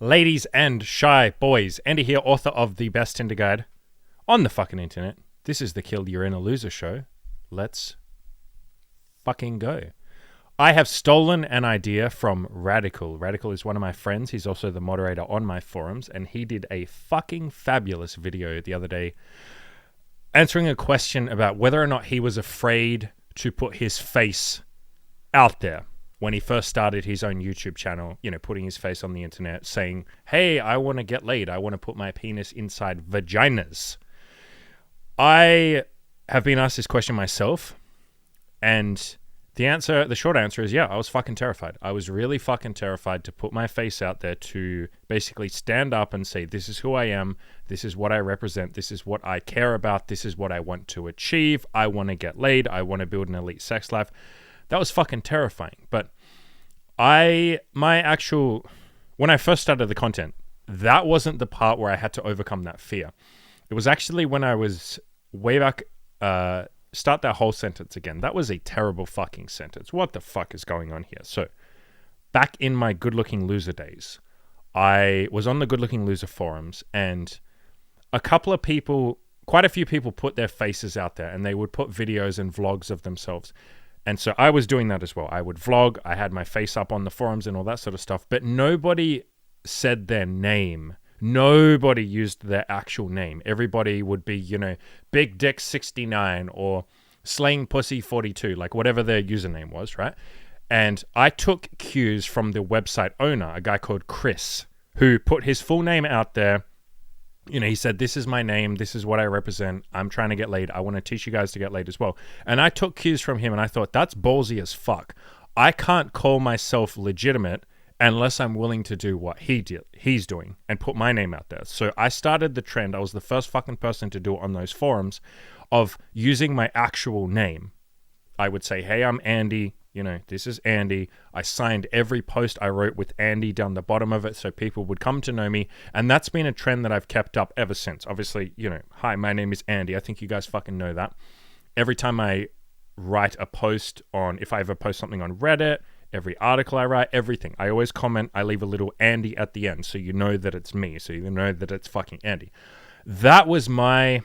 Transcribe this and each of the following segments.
Ladies and shy boys, Andy here, author of the best Tinder guide on the fucking internet. This is the Kill You're in a Loser show. Let's fucking go. I have stolen an idea from Radical. Radical is one of my friends. He's also the moderator on my forums, and he did a fucking fabulous video the other day answering a question about whether or not he was afraid to put his face out there. When he first started his own YouTube channel, putting his face on the internet, saying, hey, I want to get laid. I want to put my penis inside vaginas. I have been asked this question myself, and the short answer is, yeah, I was fucking terrified. I was really fucking terrified to put my face out there, to basically stand up and say, this is who I am. This is what I represent. This is what I care about. This is what I want to achieve. I want to get laid. I want to build an elite sex life. That was fucking terrifying. But when I first started the content, that wasn't the part where I had to overcome that fear. It was actually when I was way back, start that whole sentence again. That was a terrible fucking sentence. What the fuck is going on here? So, back in my Good Looking Loser days, I was on the Good Looking Loser forums, and quite a few people put their faces out there, and they would put videos and vlogs of themselves. And so I was doing that as well. I would vlog. I had my face up on the forums and all that sort of stuff. But nobody said their name. Nobody used their actual name. Everybody would be, Big Dick 69 or Slaying Pussy 42, like whatever their username was, right? And I took cues from the website owner, a guy called Chris, who put his full name out there. He said, this is my name. This is what I represent. I'm trying to get laid. I want to teach you guys to get laid as well. And I took cues from him, and I thought, that's ballsy as fuck. I can't call myself legitimate unless I'm willing to do what he's doing and put my name out there. So I started the trend. I was the first fucking person to do it on those forums of using my actual name. I would say, hey, I'm Andy. This is Andy. I signed every post I wrote with Andy down the bottom of it so people would come to know me. And that's been a trend that I've kept up ever since. Obviously, hi, my name is Andy. I think you guys fucking know that. Every time I write a post if I ever post something on Reddit, every article I write, everything, I always comment, I leave a little Andy at the end so you know that it's me, so you know that it's fucking Andy. That was my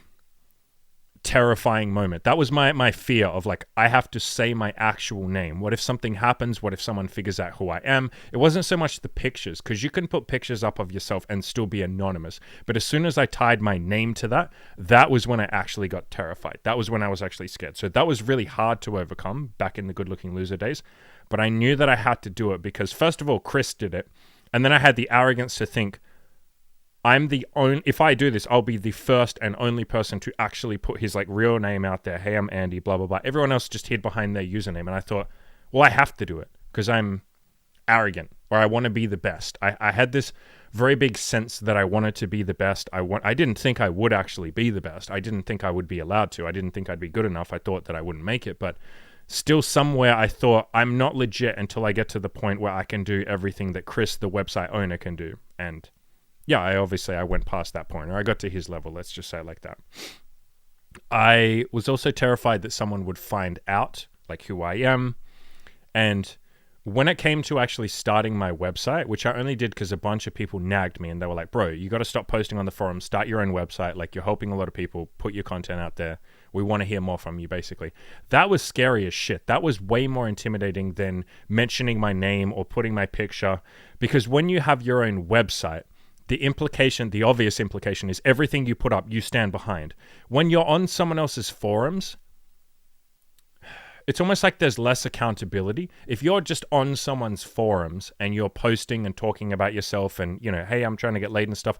terrifying moment. That was my fear of, like, I have to say my actual name. What if something happens? What if someone figures out who I am? It wasn't so much the pictures, because you can put pictures up of yourself and still be anonymous. But as soon as I tied my name to that was when I actually got terrified. That was when I was actually scared. So that was really hard to overcome back in the Good Looking Loser days. But I knew that I had to do it because, first of all, Chris did it. And then I had the arrogance to think, if I do this, I'll be the first and only person to actually put his real name out there. Hey, I'm Andy, blah, blah, blah. Everyone else just hid behind their username. And I thought, well, I have to do it because I'm arrogant, or I want to be the best. I had this very big sense that I wanted to be the best. I didn't think I would actually be the best. I didn't think I would be allowed to. I didn't think I'd be good enough. I thought that I wouldn't make it, but still somewhere I thought I'm not legit until I get to the point where I can do everything that Chris, the website owner, can do. And yeah, I went past that point, or I got to his level, let's just say it like that. I was also terrified that someone would find out, who I am. And when it came to actually starting my website, which I only did because a bunch of people nagged me, and they were like, bro, you got to stop posting on the forum, start your own website, you're helping a lot of people, put your content out there. We want to hear more from you, basically. That was scary as shit. That was way more intimidating than mentioning my name or putting my picture, because when you have your own website, the obvious implication is everything you put up, you stand behind. When you're on someone else's forums, it's almost like there's less accountability. If you're just on someone's forums and you're posting and talking about yourself and, hey, I'm trying to get laid and stuff,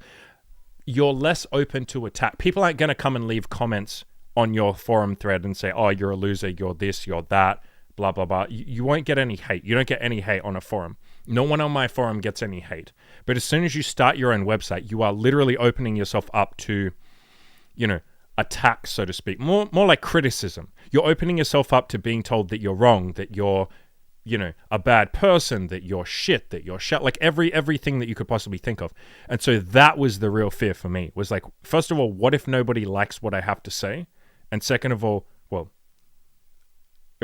you're less open to attack. People aren't going to come and leave comments on your forum thread and say, oh, you're a loser, you're this, you're that, blah, blah, blah. You won't get any hate. You don't get any hate on a forum. No one on my forum gets any hate. But as soon as you start your own website, you are literally opening yourself up to, attack, so to speak. More like criticism. You're opening yourself up to being told that you're wrong, that you're, a bad person, that you're shit, that you're everything that you could possibly think of. And so that was the real fear for me, was first of all, what if nobody likes what I have to say? And second of all, well,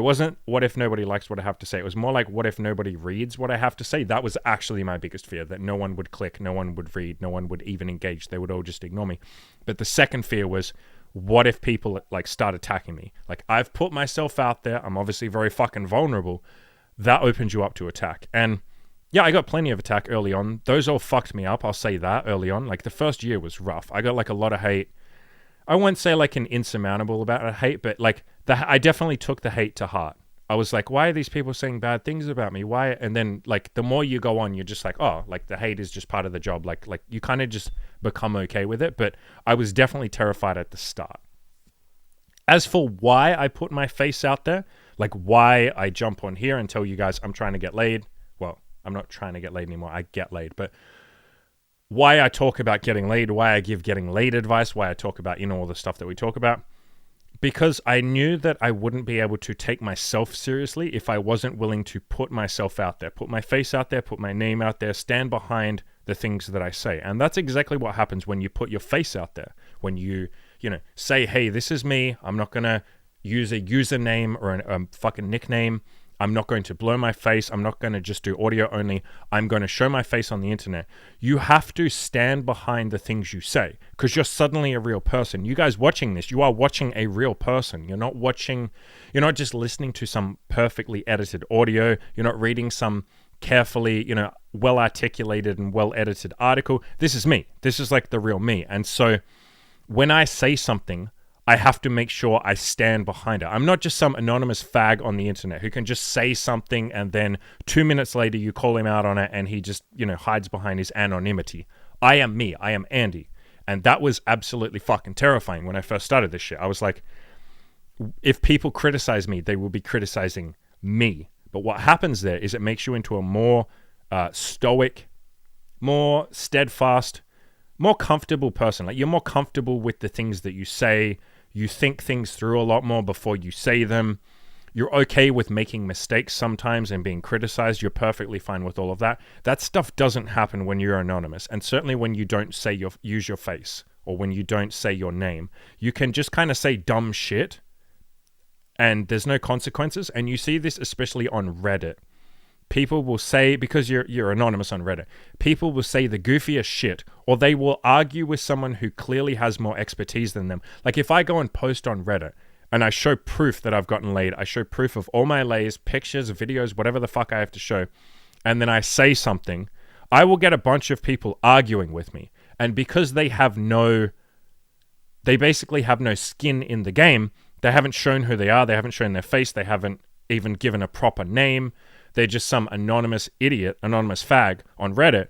It wasn't what if nobody likes what I have to say. It was more like what if nobody reads what I have to say. That was actually my biggest fear, that no one would click, no one would read, no one would even engage. They would all just ignore me. But the second fear was, what if people like start attacking me? Like, I've put myself out there. I'm obviously very fucking vulnerable. That opens you up to attack. And yeah, I got plenty of attack early on. Those all fucked me up. I'll say that early on. Like, the first year was rough. I got like a lot of hate. I won't say like an insurmountable amount of hate, but like I definitely took the hate to heart. I was like, why are these people saying bad things about me? Why? And then like the more you go on, you're just like, oh, like the hate is just part of the job. Like you kind of just become okay with it. But I was definitely terrified at the start. As for why I put my face out there, like why I jump on here and tell you guys I'm trying to get laid. Well, I'm not trying to get laid anymore. I get laid, but why I talk about getting laid, why I give getting laid advice, why I talk about, all the stuff that we talk about. Because I knew that I wouldn't be able to take myself seriously if I wasn't willing to put myself out there, put my face out there, put my name out there, stand behind the things that I say. And that's exactly what happens when you put your face out there. When you, say, hey, this is me. I'm not going to use a username or a fucking nickname. I'm not going to blur my face. I'm not going to just do audio only. I'm going to show my face on the internet. You have to stand behind the things you say because you're suddenly a real person. You guys watching this, you are watching a real person. You're not just listening to some perfectly edited audio. You're not reading some carefully, well articulated and well edited article. This is me. This is like the real me. And so when I say something, I have to make sure I stand behind it. I'm not just some anonymous fag on the internet who can just say something and then 2 minutes later you call him out on it and he just, hides behind his anonymity. I am me. I am Andy. And that was absolutely fucking terrifying when I first started this shit. I was like, if people criticize me, they will be criticizing me. But what happens there is it makes you into a more stoic, more steadfast, more comfortable person. Like, you're more comfortable with the things that you say. You think things through a lot more before you say them. You're okay with making mistakes sometimes and being criticized. You're perfectly fine with all of that. That stuff doesn't happen when you're anonymous. And certainly when you don't use your face or when you don't say your name. You can just kind of say dumb shit and there's no consequences. And you see this especially on Reddit. People will say, because you're anonymous on Reddit, people will say the goofiest shit, or they will argue with someone who clearly has more expertise than them. Like, if I go and post on Reddit and I show proof that I've gotten laid, I show proof of all my lays, pictures, videos, whatever the fuck I have to show, and then I say something, I will get a bunch of people arguing with me. And because they basically have no skin in the game, they haven't shown who they are, they haven't shown their face, they haven't even given a proper name. They're just some anonymous idiot, anonymous fag on Reddit.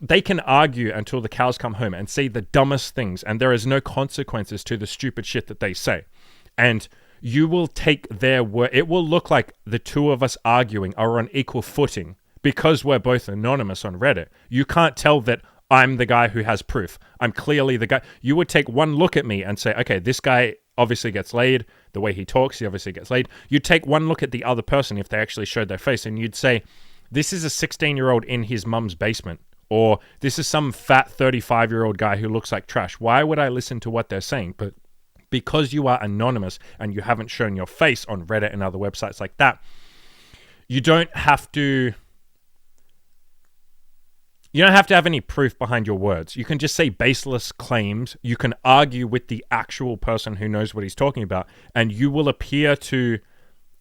They can argue until the cows come home and say the dumbest things, and there is no consequences to the stupid shit that they say. And you will take their word. It will look like the two of us arguing are on equal footing because we're both anonymous on Reddit. You can't tell that I'm the guy who has proof. I'm clearly the guy. You would take one look at me and say, okay, this guy obviously gets laid. The way he talks, he obviously gets laid. You'd take one look at the other person if they actually showed their face and you'd say, this is a 16-year-old in his mum's basement. Or this is some fat 35-year-old guy who looks like trash. Why would I listen to what they're saying? But because you are anonymous and you haven't shown your face on Reddit and other websites like that, you don't have to have any proof behind your words. You can just say baseless claims. You can argue with the actual person who knows what he's talking about, and you will appear to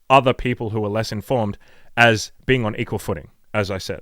other people who are less informed as being on equal footing, as I said.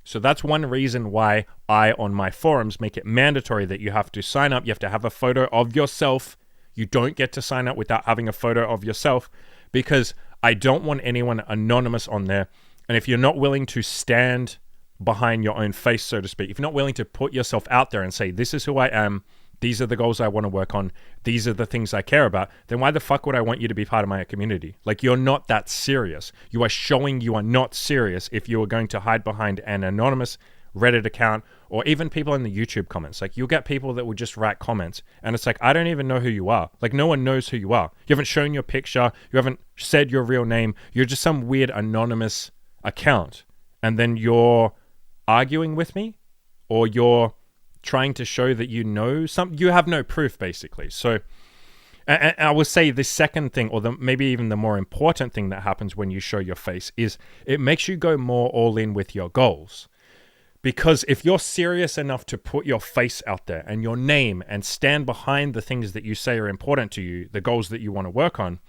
So that's one reason why I, on my forums, make it mandatory that you have to sign up. You have to have a photo of yourself. You don't get to sign up without having a photo of yourself because I don't want anyone anonymous on there. And if you're not willing to stand behind your own face, so to speak, if you're not willing to put yourself out there and say, this is who I am, these are the goals I want to work on, these are the things I care about, then why the fuck would I want you to be part of my community? Like, you're not that serious. You are showing you are not serious if you are going to hide behind an anonymous Reddit account or even people in the YouTube comments. Like, you'll get people that will just write comments and it's like, I don't even know who you are. Like, no one knows who you are. You haven't shown your picture. You haven't said your real name. You're just some weird anonymous account. And then you're arguing with me, or you're trying to show that you know something. You have no proof, basically. So And I would say the second thing, or maybe even the more important thing that happens when you show your face, is it makes you go more all in with your goals. Because if you're serious enough to put your face out there and your name and stand behind the things that you say are important to you, the goals that you want to work on,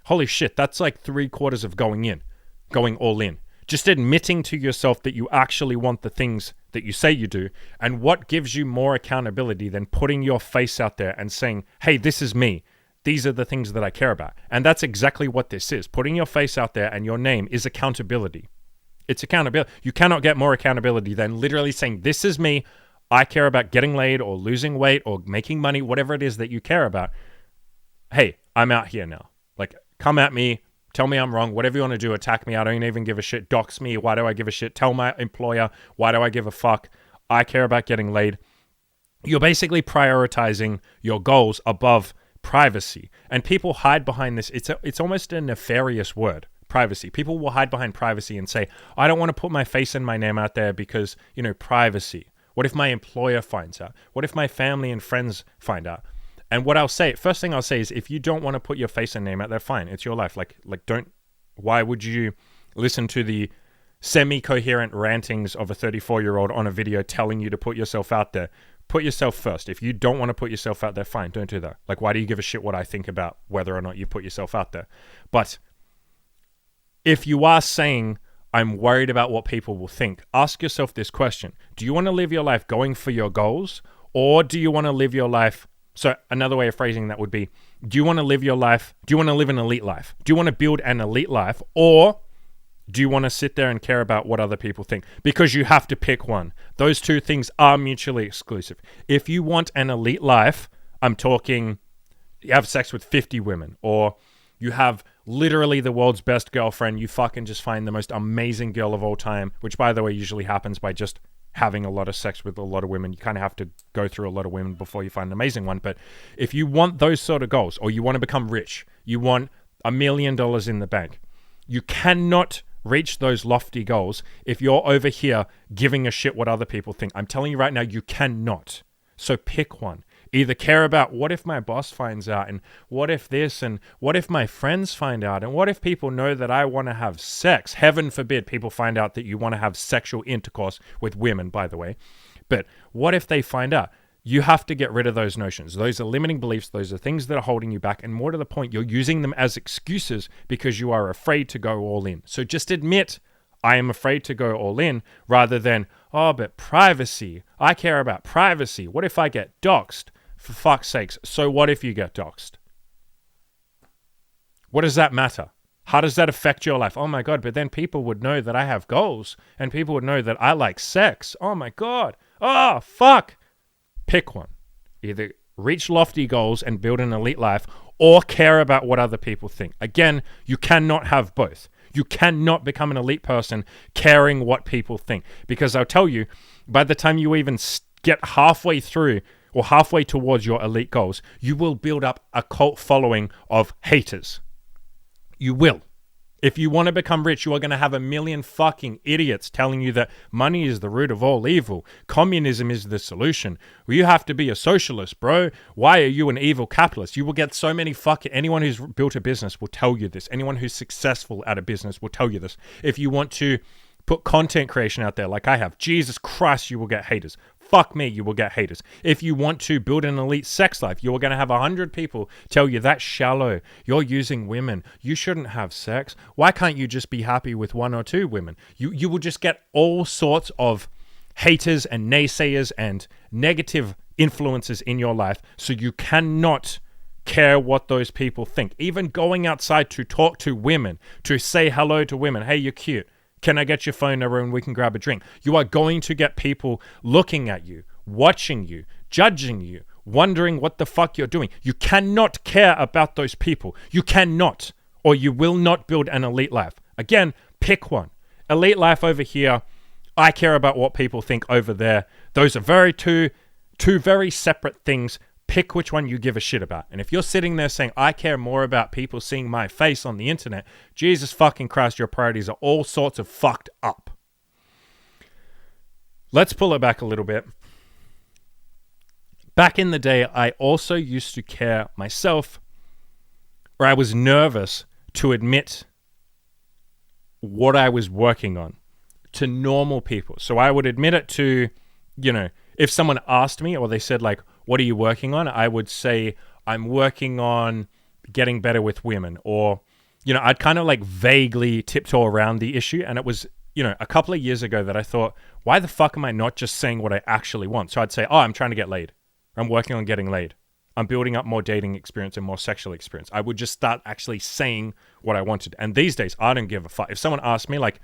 holy shit, that's like 3/4 of going all in. Just admitting to yourself that you actually want the things that you say you do. And what gives you more accountability than putting your face out there and saying, hey, this is me. These are the things that I care about. And that's exactly what this is. Putting your face out there and your name is accountability. It's accountability. You cannot get more accountability than literally saying, this is me. I care about getting laid or losing weight or making money, whatever it is that you care about. Hey, I'm out here now. Like, come at me. Tell me I'm wrong. Whatever you want to do, attack me. I don't even give a shit. Dox me. Why do I give a shit? Tell my employer. Why do I give a fuck? I care about getting laid. You're basically prioritizing your goals above privacy. And people hide behind this. It's almost a nefarious word. Privacy. People will hide behind privacy and say, I don't want to put my face and my name out there because, privacy. What if my employer finds out? What if my family and friends find out? And what I'll say, first thing I'll say is, if you don't want to put your face and name out there, fine. It's your life. Why would you listen to the semi-coherent rantings of a 34-year-old on a video telling you to put yourself out there? Put yourself first. If you don't want to put yourself out there, fine. Don't do that. Why do you give a shit what I think about whether or not you put yourself out there? But if you are saying, I'm worried about what people will think, ask yourself this question. Do you want to live your life going for your goals, or do you want to live your life? So another way of phrasing that would be, do you want to live your life? Do you want to live an elite life? Do you want to build an elite life, or do you want to sit there and care about what other people think? Because you have to pick one. Those two things are mutually exclusive. If you want an elite life, I'm talking you have sex with 50 women, or you have literally the world's best girlfriend. You fucking just find the most amazing girl of all time, which, by the way, usually happens by just having a lot of sex with a lot of women. You kind of have to go through a lot of women before you find an amazing one. But if you want those sort of goals, or you want to become rich, you want $1 million in the bank, you cannot reach those lofty goals if you're over here giving a shit what other people think. I'm telling you right now, you cannot. So pick one. Either care about, what if my boss finds out, and what if this, and what if my friends find out, and what if people know that I want to have sex? Heaven forbid people find out that you want to have sexual intercourse with women, by the way. But what if they find out? You have to get rid of those notions. Those are limiting beliefs. Those are things that are holding you back. And more to the point, you're using them as excuses because you are afraid to go all in. So just admit, I am afraid to go all in, rather than, oh, but privacy. I care about privacy. What if I get doxxed? For fuck's sakes. So what if you get doxxed? What does that matter? How does that affect your life? Oh my God, but then people would know that I have goals, and people would know that I like sex. Oh my God. Oh, fuck. Pick one. Either reach lofty goals and build an elite life, or care about what other people think. Again, you cannot have both. You cannot become an elite person caring what people think. Because I'll tell you, by the time you even get halfway through or halfway towards your elite goals, you will build up a cult following of haters. You will. If you want to become rich, you are going to have 1 million fucking idiots telling you that money is the root of all evil. Communism is the solution. Well, you have to be a socialist, bro. Why are you an evil capitalist? You will get so many anyone who's built a business will tell you this. Anyone who's successful at a business will tell you this. If you want to put content creation out there like I have, Jesus Christ, you will get haters. Fuck me, you will get haters. If you want to build an elite sex life, you're going to have 100 people tell you that's shallow. You're using women. You shouldn't have sex. Why can't you just be happy with 1 or 2 women? You will just get all sorts of haters and naysayers and negative influences in your life. So you cannot care what those people think. Even going outside to talk to women, to say hello to women. Hey, you're cute. Can I get your phone number and we can grab a drink? You are going to get people looking at you, watching you, judging you, wondering what the fuck you're doing. You cannot care about those people. You cannot, or you will not build an elite life. Again, pick one. Elite life over here. I care about what people think over there. Those are two very separate things. Pick which one you give a shit about. And if you're sitting there saying, I care more about people seeing my face on the internet, Jesus fucking Christ, your priorities are all sorts of fucked up. Let's pull it back a little bit. Back in the day, I also used to care myself or I was nervous to admit what I was working on to normal people. So I would admit it to, if someone asked me or they said like, what are you working on? I would say, I'm working on getting better with women, or, I'd kind of like vaguely tiptoe around the issue. And it was, a couple of years ago that I thought, why the fuck am I not just saying what I actually want? So I'd say, oh, I'm trying to get laid. I'm working on getting laid. I'm building up more dating experience and more sexual experience. I would just start actually saying what I wanted. And these days, I don't give a fuck. If someone asked me, like,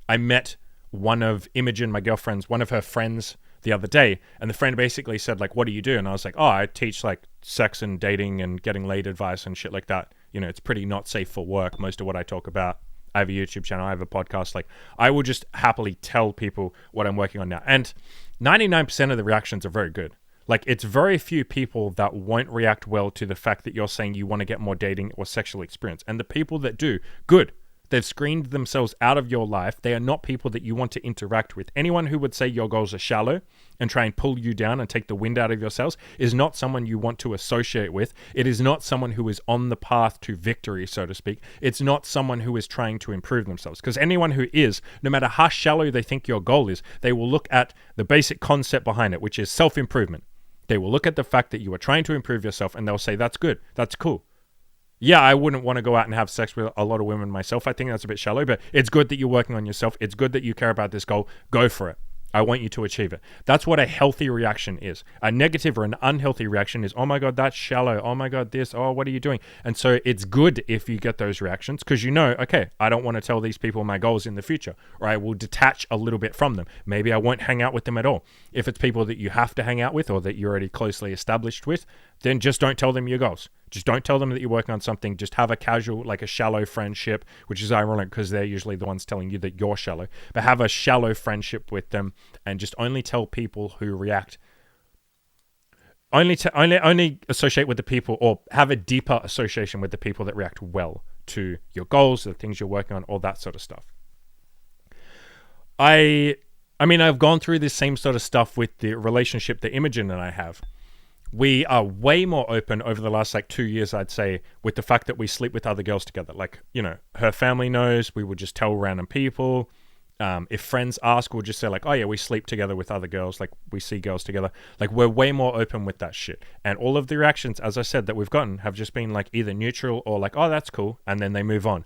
I met one of Imogen, my girlfriend's, one of her friends the other day, and the friend basically said, like, what do you do? And I was like, oh, I teach, like, sex and dating and getting laid advice and shit like that. It's pretty not safe for work, most of what I talk about. I have a YouTube channel, I have a podcast. Like, I will just happily tell people what I'm working on now. And 99% of the reactions are very good. Like, it's very few people that won't react well to the fact that you're saying you want to get more dating or sexual experience. And the people that do, good. They've screened themselves out of your life. They are not people that you want to interact with. Anyone who would say your goals are shallow and try and pull you down and take the wind out of your sails is not someone you want to associate with. It is not someone who is on the path to victory, so to speak. It's not someone who is trying to improve themselves. Because anyone who is, no matter how shallow they think your goal is, they will look at the basic concept behind it, which is self-improvement. They will look at the fact that you are trying to improve yourself and they'll say, that's good. That's cool. Yeah, I wouldn't want to go out and have sex with a lot of women myself. I think that's a bit shallow, but it's good that you're working on yourself. It's good that you care about this goal. Go for it. I want you to achieve it. That's what a healthy reaction is. A negative or an unhealthy reaction is, oh my God, that's shallow. Oh my God, this. Oh, what are you doing? And so it's good if you get those reactions because okay, I don't want to tell these people my goals in the future, or I will detach a little bit from them. Maybe I won't hang out with them at all. If it's people that you have to hang out with or that you're already closely established with, then just don't tell them your goals. Just don't tell them that you're working on something. Just have a casual, like a shallow friendship, which is ironic because they're usually the ones telling you that you're shallow. But have a shallow friendship with them and just only tell people who react. Only associate with the people or have a deeper association with the people that react well to your goals, the things you're working on, all that sort of stuff. I mean, I've gone through this same sort of stuff with the relationship that Imogen and I have. We are way more open over the last 2 years, I'd say, with the fact that we sleep with other girls together. Like, her family knows. We would just tell random people. If friends ask, we'll just say like, oh yeah, we sleep together with other girls. Like, we see girls together. Like, we're way more open with that shit. And all of the reactions, as I said, that we've gotten have just been like either neutral or like, oh, that's cool. And then they move on.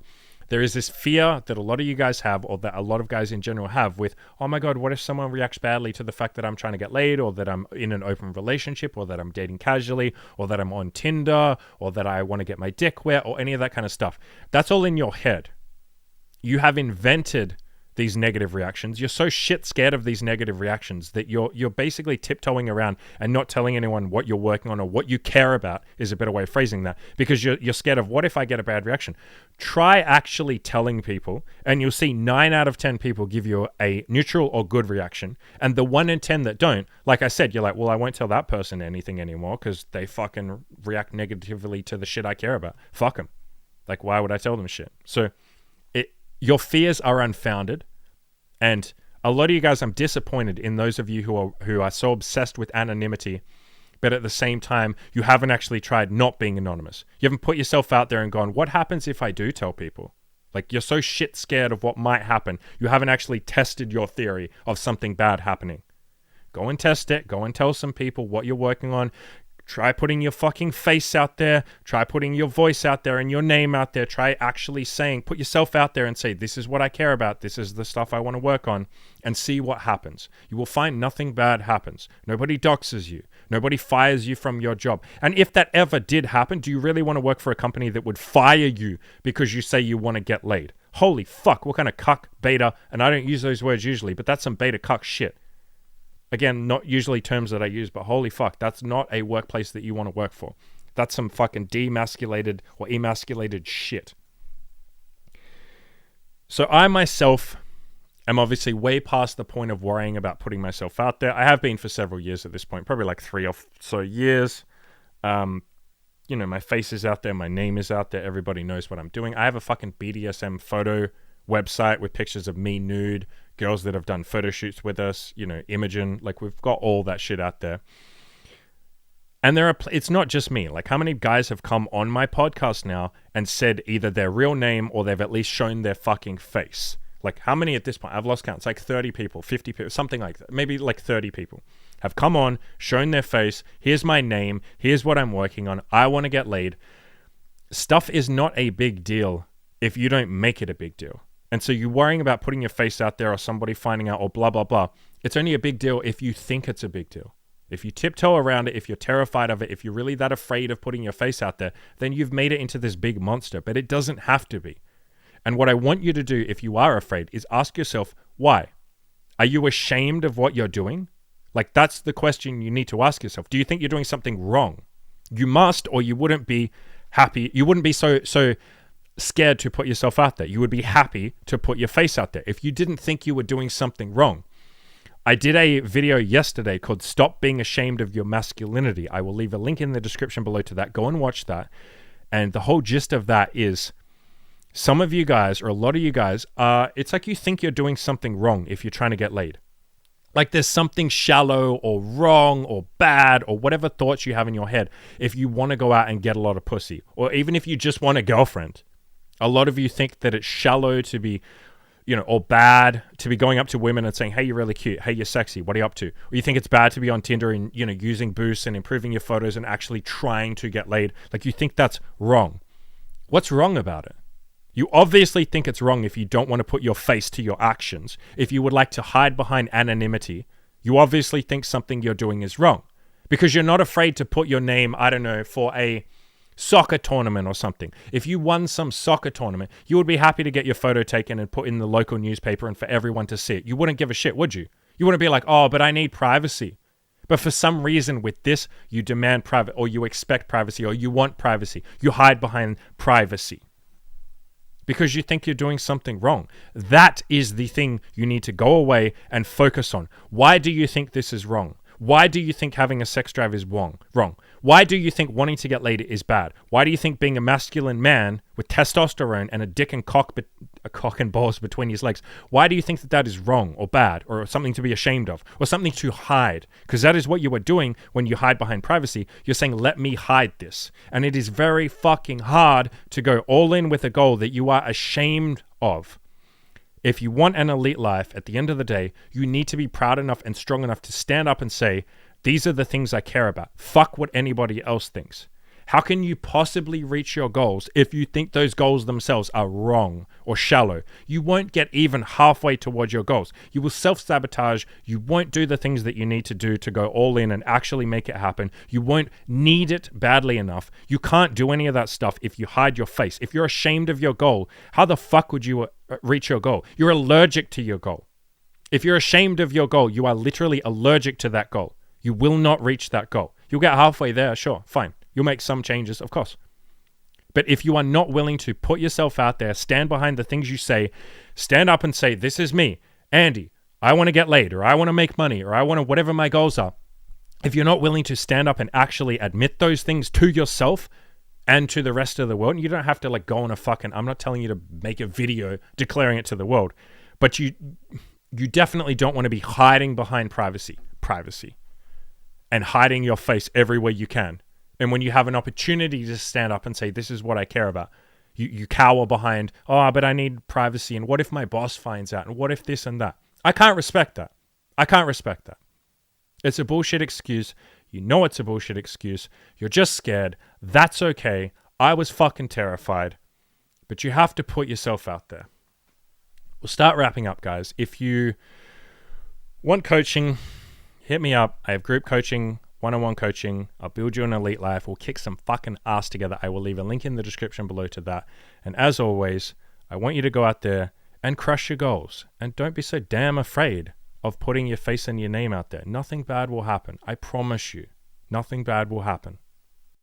There is this fear that a lot of you guys have, or that a lot of guys in general have with, oh my God, what if someone reacts badly to the fact that I'm trying to get laid, or that I'm in an open relationship, or that I'm dating casually, or that I'm on Tinder, or that I want to get my dick wet, or any of that kind of stuff. That's all in your head. You have invented these negative reactions. You're so shit scared of these negative reactions that you're basically tiptoeing around and not telling anyone what you're working on or what you care about, is a better way of phrasing that, because you're scared of, what if I get a bad reaction? Try actually telling people, and you'll see 9 out of 10 people give you a neutral or good reaction, and the 1 in 10 that don't, like I said, you're like, well, I won't tell that person anything anymore because they fucking react negatively to the shit I care about. Fuck them. Like, why would I tell them shit? So your fears are unfounded, and a lot of you guys, I'm disappointed in those of you who are so obsessed with anonymity, but at the same time, you haven't actually tried not being anonymous. You haven't put yourself out there and gone, what happens if I do tell people? Like, you're so shit scared of what might happen, you haven't actually tested your theory of something bad happening. Go and test it. Go and tell some people what you're working on. Try putting your fucking face out there. Try putting your voice out there and your name out there. Try actually saying, put yourself out there and say, this is what I care about. This is the stuff I want to work on, and see what happens. You will find nothing bad happens. Nobody doxes you. Nobody fires you from your job. And if that ever did happen, do you really want to work for a company that would fire you because you say you want to get laid? Holy fuck, what kind of cuck, beta, and I don't use those words usually, but that's some beta cuck shit. Again, not usually terms that I use, but holy fuck, that's not a workplace that you want to work for. That's some fucking demasculated or emasculated shit. So I myself am obviously way past the point of worrying about putting myself out there. I have been for several years at this point, probably like 3 or so years. My face is out there, my name is out there, everybody knows what I'm doing. I have a fucking BDSM photo website with pictures of me nude, girls that have done photo shoots with us, Imogen, like we've got all that shit out there. And it's not just me. Like, how many guys have come on my podcast now and said either their real name or they've at least shown their fucking face? Like, how many at this point? I've lost count. It's like 30 people, 50 people, something like that. Maybe like 30 people have come on, shown their face. Here's my name. Here's what I'm working on. I want to get laid. Stuff is not a big deal if you don't make it a big deal. And so you're worrying about putting your face out there or somebody finding out or blah, blah, blah. It's only a big deal if you think it's a big deal. If you tiptoe around it, if you're terrified of it, if you're really that afraid of putting your face out there, then you've made it into this big monster. But it doesn't have to be. And what I want you to do if you are afraid is ask yourself, why? Are you ashamed of what you're doing? Like, that's the question you need to ask yourself. Do you think you're doing something wrong? You must, or you wouldn't be happy. You wouldn't be so scared to put yourself out there. You would be happy to put your face out there if you didn't think you were doing something wrong. I did a video yesterday called Stop Being Ashamed of Your Masculinity. I will leave a link in the description below to that. Go and watch that. And the whole gist of that is some of you guys, or a lot of you guys, it's like you think you're doing something wrong if you're trying to get laid. Like there's something shallow or wrong or bad or whatever thoughts you have in your head if you want to go out and get a lot of pussy. Or even if you just want a girlfriend. A lot of you think that it's shallow to be, or bad to be going up to women and saying, hey, you're really cute. Hey, you're sexy. What are you up to? Or you think it's bad to be on Tinder and, using boosts and improving your photos and actually trying to get laid. Like you think that's wrong. What's wrong about it? You obviously think it's wrong if you don't want to put your face to your actions. If you would like to hide behind anonymity, you obviously think something you're doing is wrong. Because you're not afraid to put your name, I don't know, for a soccer tournament or something. If you won some soccer tournament, you would be happy to get your photo taken and put in the local newspaper and for everyone to see it. You wouldn't give a shit, would you? You wouldn't be like, oh, but I need privacy. But for some reason with this, you demand private, or you expect privacy, or you want privacy. You hide behind privacy because you think you're doing something wrong. That is the thing you need to go away and focus on. Why do you think this is wrong? Why do you think having a sex drive is wrong? Why do you think wanting to get laid is bad? Why do you think being a masculine man with testosterone and a dick and cock and balls between his legs, why do you think that is wrong or bad or something to be ashamed of or something to hide? Because that is what you are doing when you hide behind privacy. You're saying, let me hide this. And it is very fucking hard to go all in with a goal that you are ashamed of. If you want an elite life, at the end of the day, you need to be proud enough and strong enough to stand up and say, these are the things I care about. Fuck what anybody else thinks. How can you possibly reach your goals if you think those goals themselves are wrong or shallow? You won't get even halfway towards your goals. You will self-sabotage. You won't do the things that you need to do to go all in and actually make it happen. You won't need it badly enough. You can't do any of that stuff if you hide your face. If you're ashamed of your goal, how the fuck would you reach your goal? You're allergic to your goal. If you're ashamed of your goal, you are literally allergic to that goal. You will not reach that goal. You'll get halfway there, sure, fine. You'll make some changes, of course. But if you are not willing to put yourself out there, stand behind the things you say, stand up and say, this is me, Andy, I want to get laid, or I want to make money, or I want to whatever my goals are. If you're not willing to stand up and actually admit those things to yourself and to the rest of the world, and you don't have to go on I'm not telling you to make a video declaring it to the world, but you definitely don't want to be hiding behind privacy, and hiding your face everywhere you can. And when you have an opportunity to stand up and say, this is what I care about, you cower behind, oh, but I need privacy. And what if my boss finds out? And what if this and that? I can't respect that. It's a bullshit excuse. You know it's a bullshit excuse. You're just scared. That's okay. I was fucking terrified. But you have to put yourself out there. We'll start wrapping up, guys. If you want coaching, hit me up. I have group coaching, one-on-one coaching. I'll build you an elite life. We'll kick some fucking ass together. I will leave a link in the description below to that. And as always, I want you to go out there and crush your goals. And don't be so damn afraid of putting your face and your name out there. Nothing bad will happen. I promise you. Nothing bad will happen.